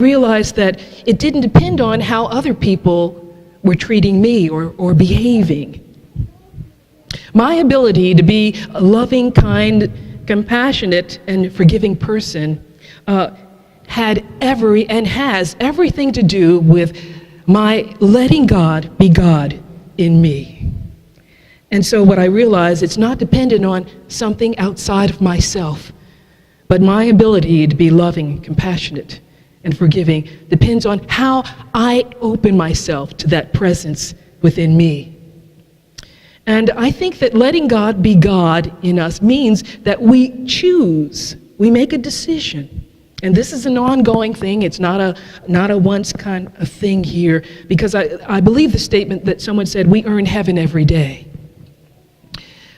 realized that it didn't depend on how other people were treating me or behaving. My ability to be a loving, kind, compassionate, and forgiving person had and has everything to do with my letting God be God in me. And so what I realized, it's not dependent on something outside of myself, but my ability to be loving, compassionate, and forgiving depends on how I open myself to that presence within me. And I think that letting God be God in us means that we choose, we make a decision. And this is an ongoing thing. It's not a once kind of thing here, because I believe the statement that someone said, we earn heaven every day.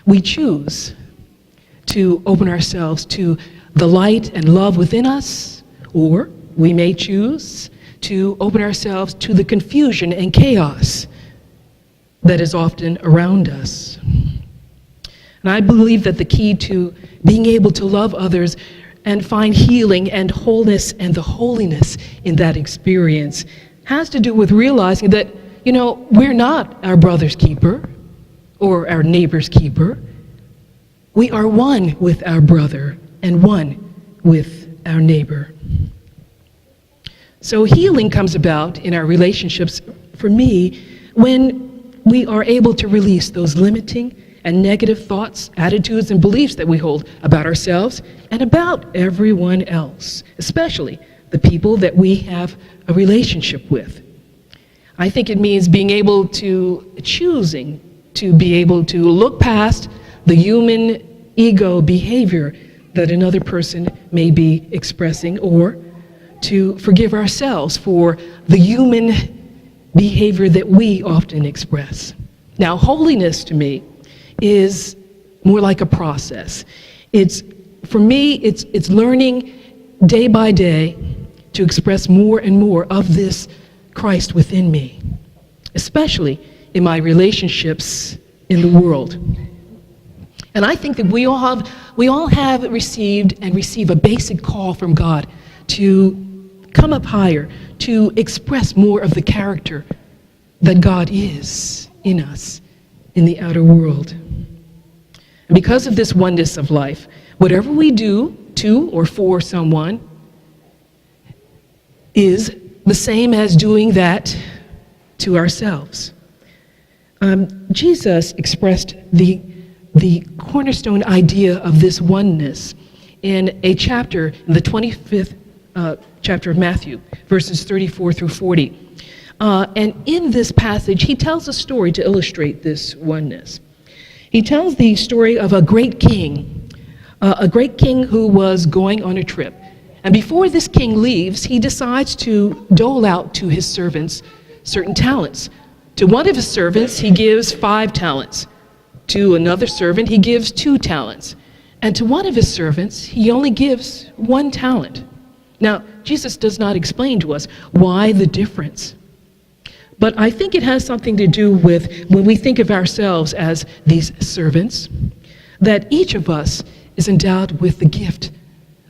We choose to open ourselves to the light and love within us, or we may choose to open ourselves to the confusion and chaos that is often around us. And I believe that the key to being able to love others and find healing and wholeness and the holiness in that experience has to do with realizing that, we're not our brother's keeper or our neighbor's keeper. We are one with our brother and one with our neighbor. So healing comes about in our relationships, for me, when we are able to release those limiting and negative thoughts, attitudes, and beliefs that we hold about ourselves and about everyone else, especially the people that we have a relationship with. I think it means being able to, choosing to be able to look past the human ego behavior that another person may be expressing, or to forgive ourselves for the human behavior that we often express. Now, holiness to me is more like a process. For me, it's learning day by day to express more and more of this Christ within me, especially in my relationships in the world. And I think that we all have received and receive a basic call from God to come up higher, to express more of the character that God is in us, in the outer world. And because of this oneness of life, whatever we do to or for someone is the same as doing that to ourselves. Jesus expressed the cornerstone idea of this oneness in a chapter, in the 25th chapter of Matthew, verses 34 through 40. And in this passage, he tells a story to illustrate this oneness. He tells the story of a great king who was going on a trip. And before this king leaves, he decides to dole out to his servants certain talents. To one of his servants, he gives 5 talents. To another servant, he gives 2 talents. And to one of his servants, he only gives 1 talent. Now, Jesus does not explain to us why the difference. But I think it has something to do with when we think of ourselves as these servants, that each of us is endowed with the gift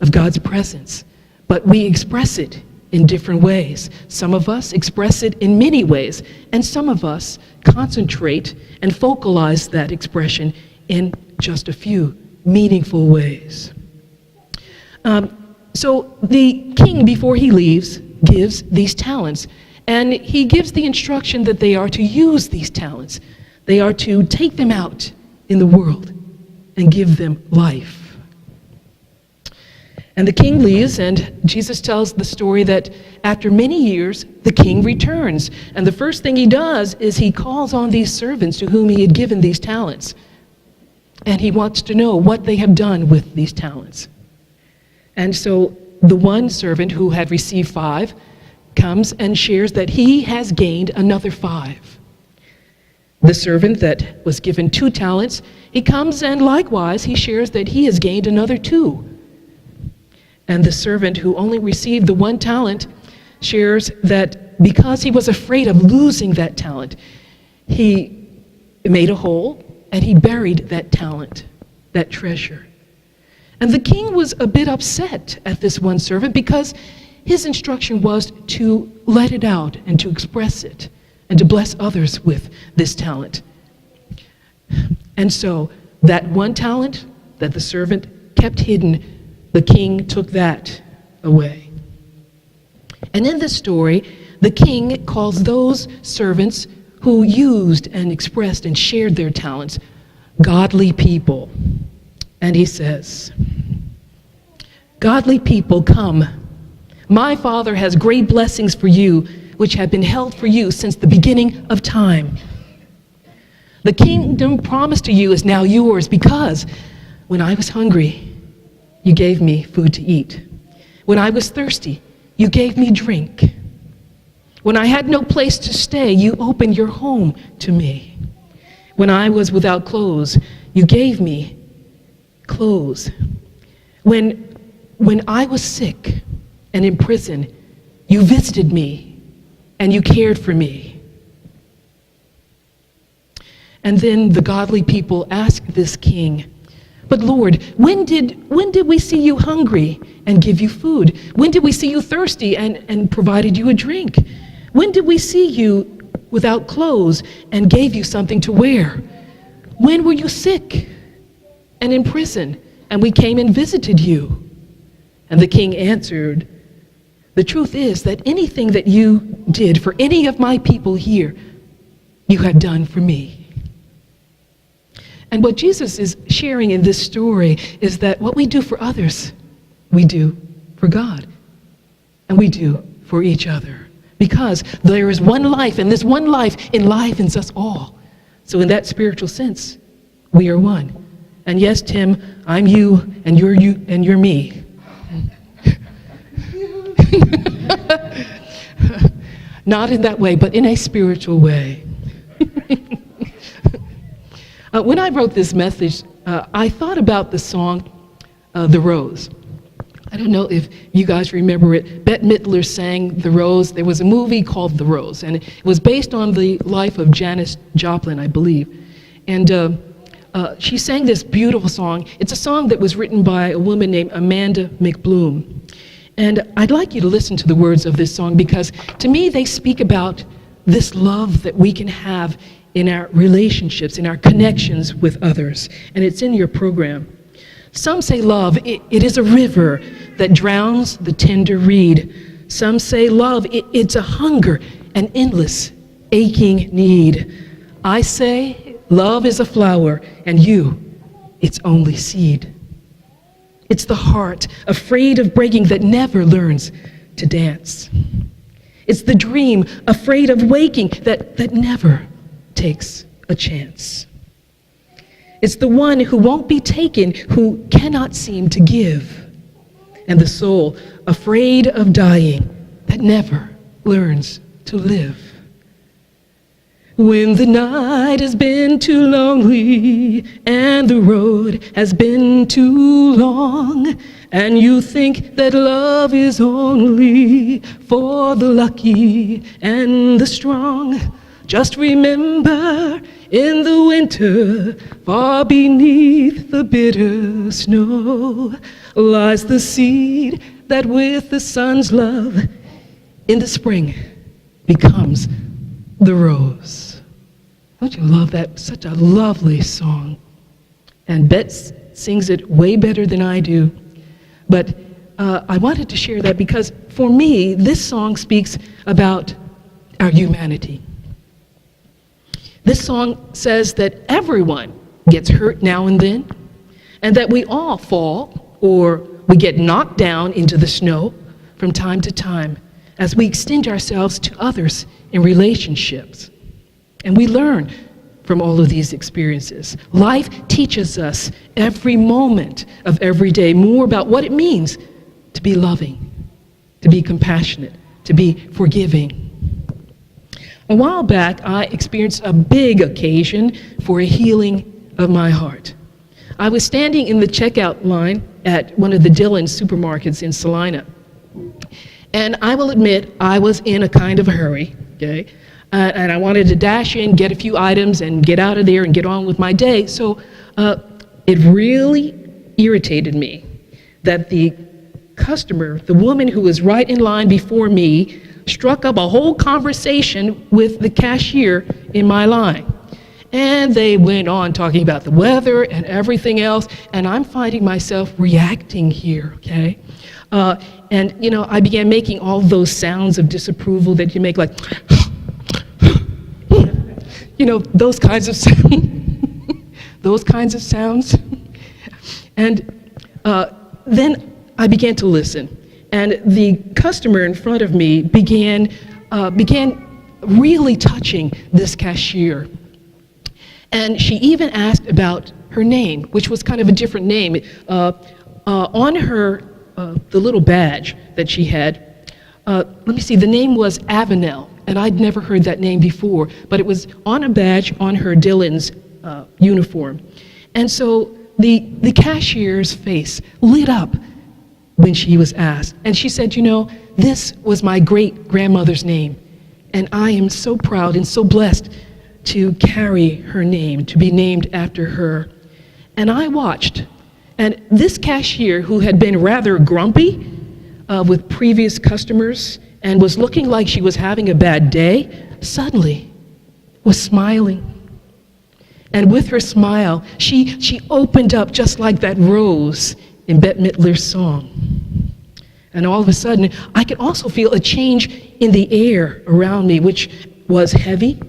of God's presence, but we express it in different ways. Some of us express it in many ways, and some of us concentrate and focalize that expression in just a few meaningful ways. So the king, before he leaves, gives these talents, and he gives the instruction that they are to use these talents. They are to take them out in the world and give them life. And the king leaves, and Jesus tells the story that after many years, the king returns. And the first thing he does is he calls on these servants to whom he had given these talents. And he wants to know what they have done with these talents. And so the one servant who had received 5 comes and shares that he has gained another 5. The servant that was given 2 talents, he comes and likewise he shares that he has gained another 2. And the servant who only received the 1 talent shares that because he was afraid of losing that talent, he made a hole and he buried that talent, that treasure. And the king was a bit upset at this one servant because his instruction was to let it out and to express it and to bless others with this talent. And so that one talent that the servant kept hidden, the king took that away. And in this story, the king calls those servants who used and expressed and shared their talents godly people. And he says, "Godly people, come. My Father has great blessings for you, which have been held for you since the beginning of time. The kingdom promised to you is now yours because when I was hungry, you gave me food to eat. When I was thirsty, you gave me drink. When I had no place to stay, you opened your home to me. When I was without clothes, you gave me clothes. When I was sick and in prison, you visited me and you cared for me." And then the godly people asked this king, "But Lord, when did we see you hungry and give you food? When did we see you thirsty and provided you a drink? When did we see you without clothes and gave you something to wear? When were you sick and in prison and we came and visited you?" And the king answered, "The truth is that anything that you did for any of my people here, you have done for me." And what Jesus is sharing in this story is that what we do for others, we do for God, and we do for each other. Because there is one life, and this one life enlivens us all. So in that spiritual sense, we are one. And yes, Tim, I'm you, and you're me. Not in that way, but in a spiritual way. When I wrote this message, I thought about the song, The Rose. I don't know if you guys remember it. Bette Midler sang The Rose. There was a movie called The Rose, and it was based on the life of Janis Joplin, I believe. And she sang this beautiful song. It's a song that was written by a woman named Amanda McBloom. And I'd like you to listen to the words of this song because to me they speak about this love that we can have in our relationships, in our connections with others. And it's in your program. Some say love, it is a river that drowns the tender reed. Some say love, it's a hunger, an endless, aching need. I say love is a flower, and you, its only seed. It's the heart, afraid of breaking, that never learns to dance. It's the dream, afraid of waking, that never takes a chance. It's the one who won't be taken, who cannot seem to give. And the soul, afraid of dying, that never learns to live. When the night has been too lonely and the road has been too long, and you think that love is only for the lucky and the strong, just remember, in the winter, far beneath the bitter snow, lies the seed that with the sun's love, in the spring, becomes the rose. Don't you love that? Such a lovely song. And Bet sings it way better than I do. But I wanted to share that because for me, this song speaks about our humanity. This song says that everyone gets hurt now and then, and that we all fall or we get knocked down into the snow from time to time as we extend ourselves to others in relationships. And we learn from all of these experiences. Life teaches us every moment of every day more about what it means to be loving, to be compassionate, to be forgiving. A while back, I experienced a big occasion for a healing of my heart. I was standing in the checkout line at one of the Dillon supermarkets in Salina. And I will admit, I was in a kind of a hurry, okay? And I wanted to dash in, get a few items, and get out of there and get on with my day. So it really irritated me that the customer, the woman who was right in line before me, struck up a whole conversation with the cashier in my line. And they went on talking about the weather and everything else, and I'm finding myself reacting here, okay? And, I began making all those sounds of disapproval that you make, like, those kinds of sounds. Those kinds of sounds. And then I began to listen. And the customer in front of me began really touching this cashier. And she even asked about her name, which was kind of a different name. On her, the little badge that she had, let me see, the name was Avenel. And I'd never heard that name before, but it was on a badge on her Dylan's uniform. And so the cashier's face lit up when she was asked. And she said, this was my great-grandmother's name. And I am so proud and so blessed to carry her name, to be named after her. And I watched. And this cashier, who had been rather grumpy with previous customers and was looking like she was having a bad day, suddenly was smiling. And with her smile, she opened up just like that rose in Bette Midler's song. And all of a sudden, I could also feel a change in the air around me, which was heavy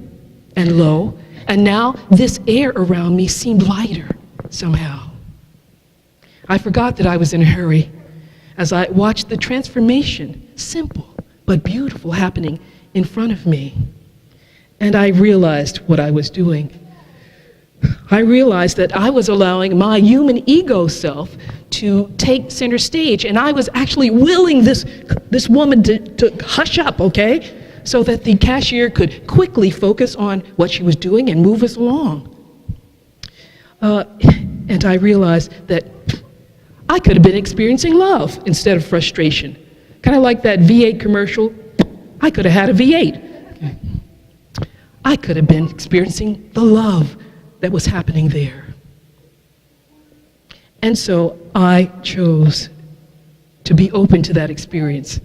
and low. And now this air around me seemed lighter somehow. I forgot that I was in a hurry as I watched the transformation, simple but beautiful, happening in front of me. And I realized what I was doing. I realized that I was allowing my human ego self to take center stage, and I was actually willing this woman to hush up, okay? So that the cashier could quickly focus on what she was doing and move us along. And I realized that I could have been experiencing love instead of frustration. Kind of like that V8 commercial. I could have had a V8. I could have been experiencing the love that was happening there. And so I chose to be open to that experience.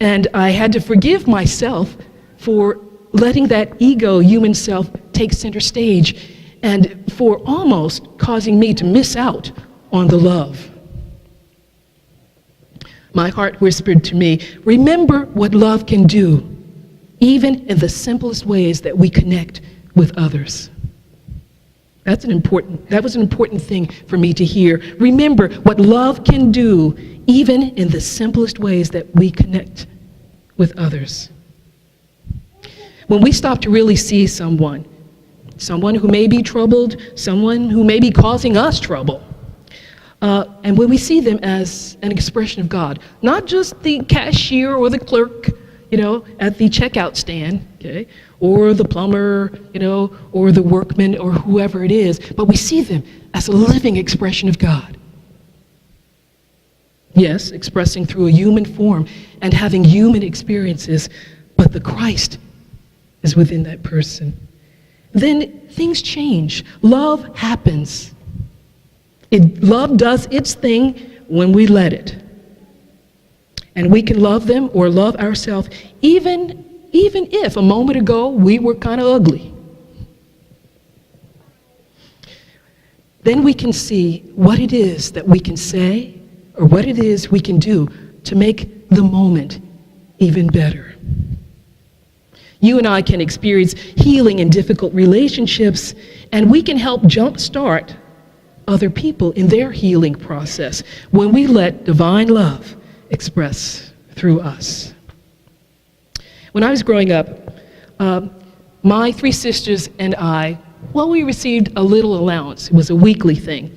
And I had to forgive myself for letting that ego human self take center stage and for almost causing me to miss out on the love. My heart whispered to me, remember what love can do, even in the simplest ways that we connect with others. That was an important thing for me to hear. Remember what love can do, even in the simplest ways that we connect with others. When we stop to really see someone who may be troubled, someone who may be causing us trouble, and when we see them as an expression of God, not just the cashier or the clerk, at the checkout stand, okay, or the plumber, or the workman, or whoever it is, but we see them as a living expression of God. Yes, expressing through a human form and having human experiences, but the Christ is within that person. Then things change. Love happens. Love does its thing when we let it. And we can love them or love ourselves even if a moment ago we were kind of ugly. Then we can see what it is that we can say or what it is we can do to make the moment even better. You and I can experience healing in difficult relationships, and we can help jumpstart other people in their healing process when we let divine love express through us. When I was growing up, my three sisters and I, we received a little allowance. It was a weekly thing.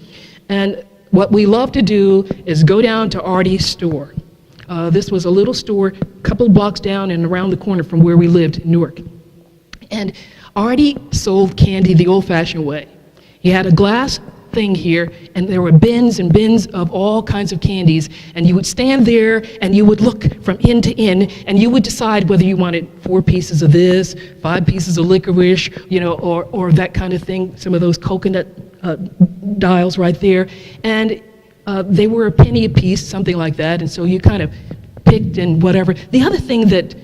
And what we loved to do is go down to Artie's store. This was a little store a couple of blocks down and around the corner from where we lived in Newark. And Artie sold candy the old-fashioned way. He had a glass thing here, and there were bins and bins of all kinds of candies, and you would stand there and you would look from end to end, and you would decide whether you wanted 4 pieces of this, 5 pieces of licorice, or that kind of thing, some of those coconut dials right there. And They were a penny a piece, something like that, and so you kind of picked and whatever. The other thing that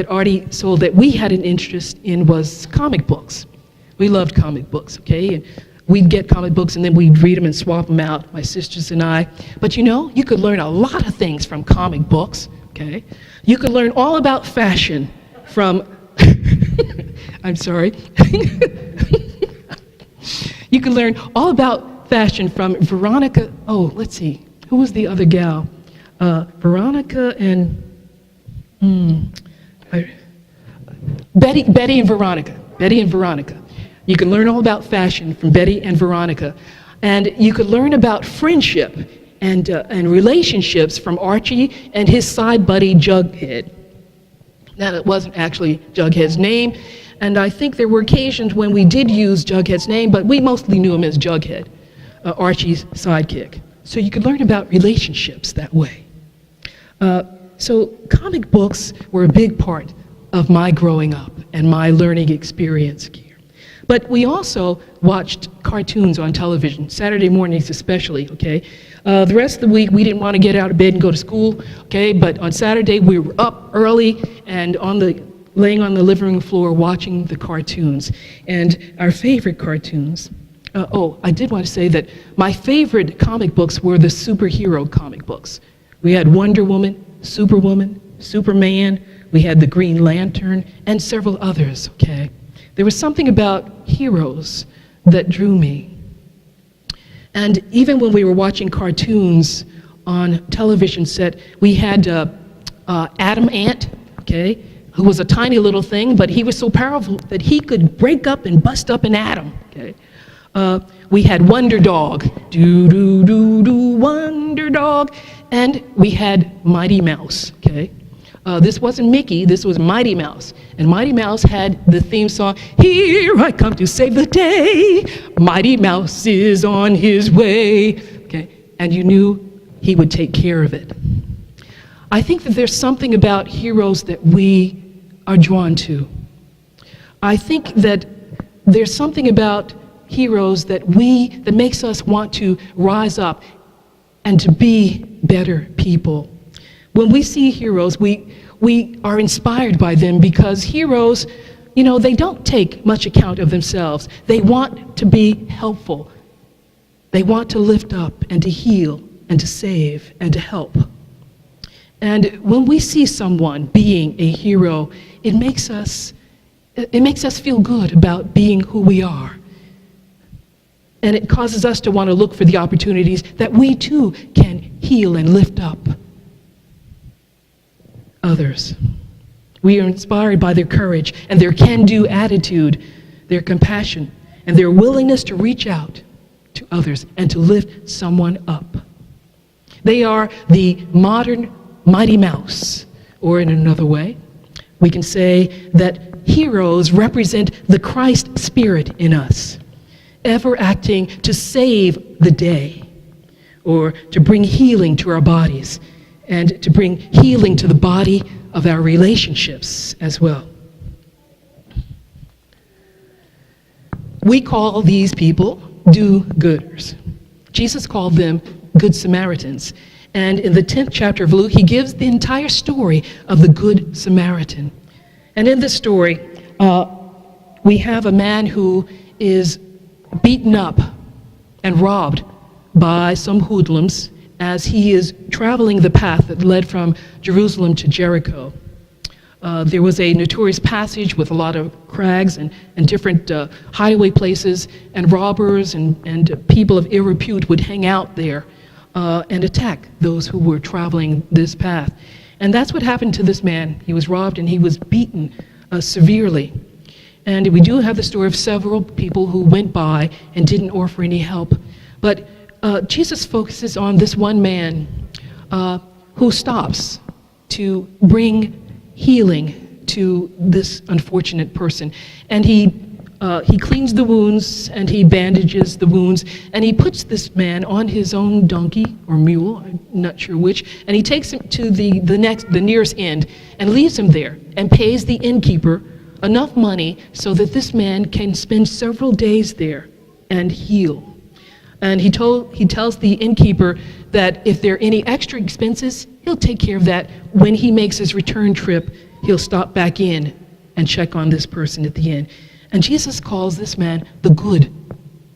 Artie sold that we had an interest in was comic books. We loved comic books, okay? And we'd get comic books and then we'd read them and swap them out, my sisters and I. But you know, you could learn a lot of things from comic books, okay? You could learn all about fashion from, I'm sorry. You could learn all about fashion from Veronica, let's see, who was the other gal? Veronica and, Betty and Veronica. You can learn all about fashion from Betty and Veronica. And you could learn about friendship and relationships from Archie and his side buddy, Jughead. Now, that wasn't actually Jughead's name, and I think there were occasions when we did use Jughead's name, but we mostly knew him as Jughead, Archie's sidekick. So you could learn about relationships that way. So comic books were a big part of my growing up and my learning experience here. But we also watched cartoons on television, Saturday mornings especially, okay? The rest of the week, we didn't want to get out of bed and go to school, okay? But on Saturday, we were up early and laying on the living room floor watching the cartoons. And our favorite cartoons, I did want to say that my favorite comic books were the superhero comic books. We had Wonder Woman, Superwoman, Superman, we had the Green Lantern, and several others, okay? There was something about heroes that drew me. And even when we were watching cartoons on television set, we had Adam Ant, okay, who was a tiny little thing, but he was so powerful that he could break up and bust up an atom, okay? We had Wonder Dog, Wonder Dog, and we had Mighty Mouse, okay? This wasn't Mickey, this was Mighty Mouse. And Mighty Mouse had the theme song, "Here I come to save the day, Mighty Mouse is on his way," okay? And you knew he would take care of it. I think that there's something about heroes that we are drawn to. I think that there's something about heroes that makes us want to rise up and to be better people. When we see heroes, we are inspired by them because heroes, you know, they don't take much account of themselves. They want to be helpful. They want to lift up and to heal and to save and to help. And when we see someone being a hero, it makes us feel good about being who we are. And it causes us to want to look for the opportunities that we too can heal and lift up others. We are inspired by their courage and their can-do attitude, their compassion, and their willingness to reach out to others and to lift someone up. They are the modern Mighty Mouse, or in another way, we can say that heroes represent the Christ spirit in us, ever acting to save the day, or to bring healing to our bodies, and to bring healing to the body of our relationships as well. We call these people do-gooders. Jesus called them Good Samaritans. And in the 10th chapter of Luke, he gives the entire story of the Good Samaritan. And in this story, we have a man who is beaten up and robbed by some hoodlums as he is traveling the path that led from Jerusalem to Jericho. There was a notorious passage with a lot of crags and different hideaway places, and robbers and people of ill repute would hang out there and attack those who were traveling this path. And that's what happened to this man. He was robbed and he was beaten severely. And we do have the story of several people who went by and didn't offer any help. But Jesus focuses on this one man who stops to bring healing to this unfortunate person. And he cleans the wounds and he bandages the wounds, and he puts this man on his own donkey or mule, I'm not sure which, and he takes him to the nearest inn and leaves him there and pays the innkeeper enough money so that this man can spend several days there and heal. And he tells the innkeeper that if there are any extra expenses, he'll take care of that. When he makes his return trip, he'll stop back in and check on this person at the end. And Jesus calls this man the Good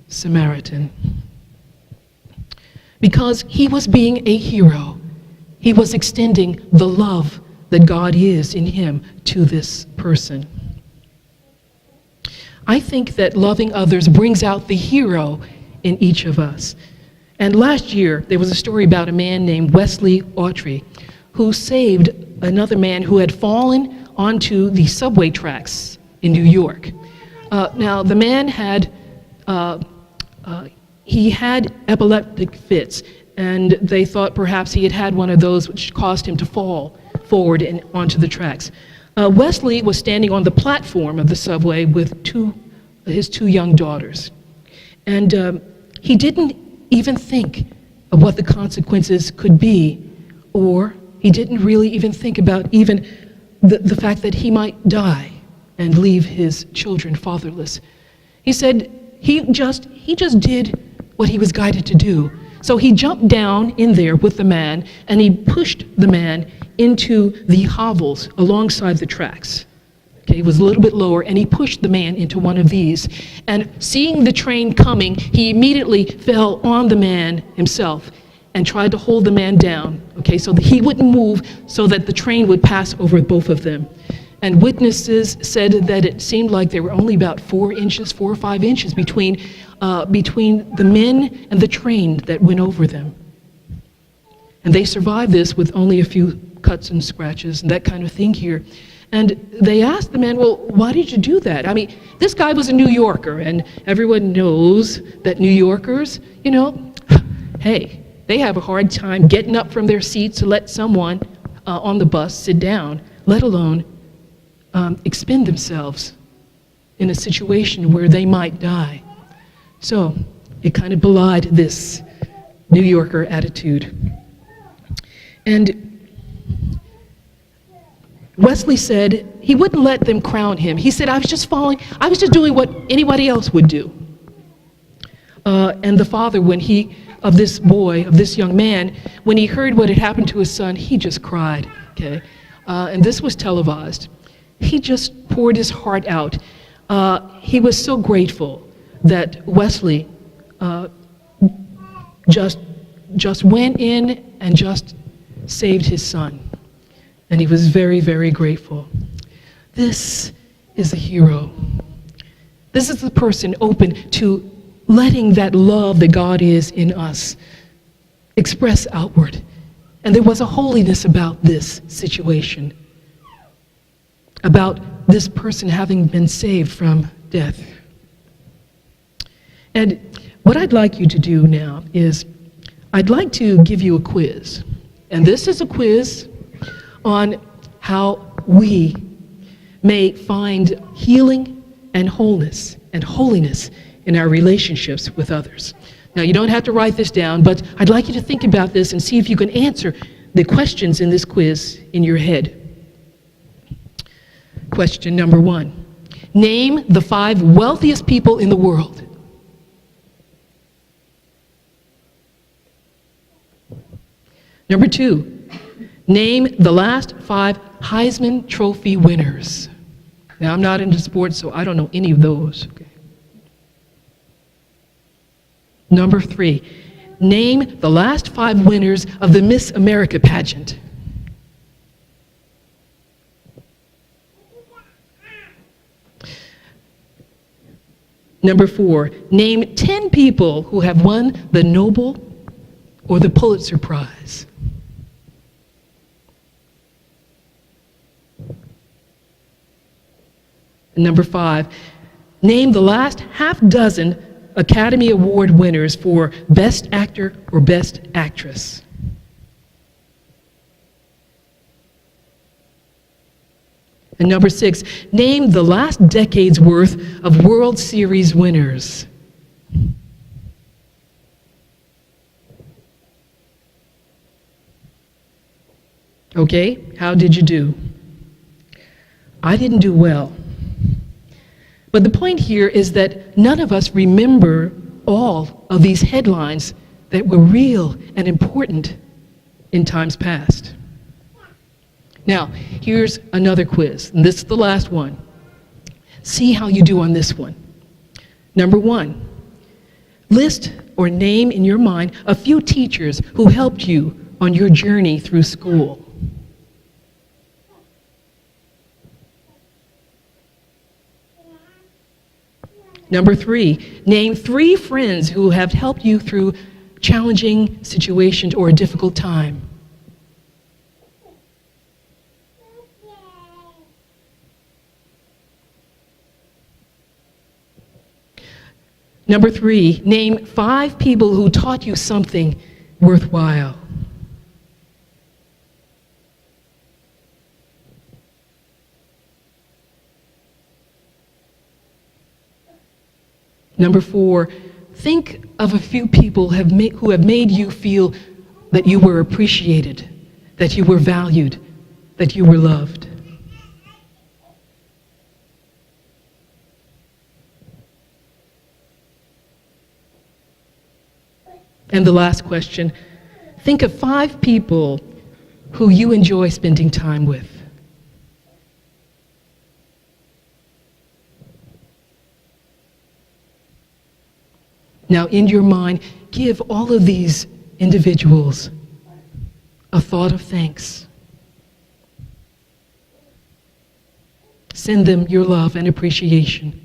Samaritan. Because he was being a hero. He was extending the love that God is in him to this person. I think that loving others brings out the hero in each of us. And last year, there was a story about a man named Wesley Autry who saved another man who had fallen onto the subway tracks in New York. Now, the man had epileptic fits, and they thought perhaps he had one of those which caused him to fall forward and onto the tracks. Wesley was standing on the platform of the subway with his two young daughters. And he didn't even think of what the consequences could be, or he didn't really even think about even the fact that he might die and leave his children fatherless. He said he just did what he was guided to do. So he jumped down in there with the man, and he pushed the man into the hovels alongside the tracks. Okay, it was a little bit lower, and he pushed the man into one of these. And seeing the train coming, he immediately fell on the man himself and tried to hold the man down, okay, so that he wouldn't move so that the train would pass over both of them. And witnesses said that it seemed like there were only about 4 or 5 inches between the men and the train that went over them. And they survived this with only a few cuts and scratches and that kind of thing here. And they asked the man, well, why did you do that? I mean, this guy was a New Yorker, and everyone knows that New Yorkers, hey, they have a hard time getting up from their seats to let someone on the bus sit down, let alone expend themselves in a situation where they might die. So it kind of belied this New Yorker attitude. And Wesley said he wouldn't let them crown him. He said, I was just doing what anybody else would do. And the father, of this young man, when he heard what had happened to his son, he just cried, okay? And this was televised. He just poured his heart out. He was so grateful that Wesley just went in and just saved his son. And he was very, very grateful. This is a hero. This is the person open to letting that love that God is in us express outward. And there was a holiness about this situation, about this person having been saved from death. And what I'd like you to do now is I'd like to give you a quiz. And this is a quiz on how we may find healing and wholeness and holiness in our relationships with others. Now, you don't have to write this down, but I'd like you to think about this and see if you can answer the questions in this quiz in your head. Question number 1. Name the 5 wealthiest people in the world. Number 2. Name the last 5 Heisman Trophy winners. Now, I'm not into sports, so I don't know any of those. Okay. Number 3, name the last 5 winners of the Miss America pageant. Number 4, name 10 people who have won the Nobel or the Pulitzer Prize. Number 5, name the last half-dozen Academy Award winners for Best Actor or Best Actress. And number 6, name the last decade's worth of World Series winners. Okay, how did you do? I didn't do well. But the point here is that none of us remember all of these headlines that were real and important in times past. Now, here's another quiz, and this is the last one. See how you do on this one. Number 1, list or name in your mind a few teachers who helped you on your journey through school. Number 3, name 3 friends who have helped you through challenging situations or a difficult time. Number 3, name 5 people who taught you something worthwhile. Number 4, think of a few people who have made you feel that you were appreciated, that you were valued, that you were loved. And the last question, think of 5 people who you enjoy spending time with. Now, in your mind, give all of these individuals a thought of thanks. Send them your love and appreciation.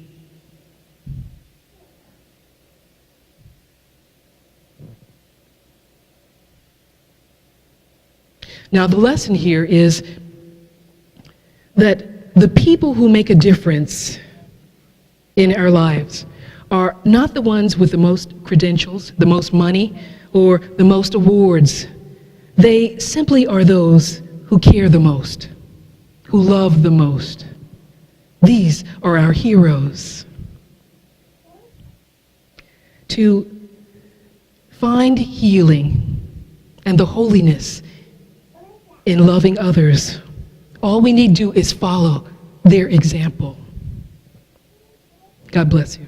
Now, the lesson here is that the people who make a difference in our lives are not the ones with the most credentials, the most money, or the most awards. They simply are those who care the most, who love the most. These are our heroes. To find healing and the holiness in loving others, all we need to do is follow their example. God bless you.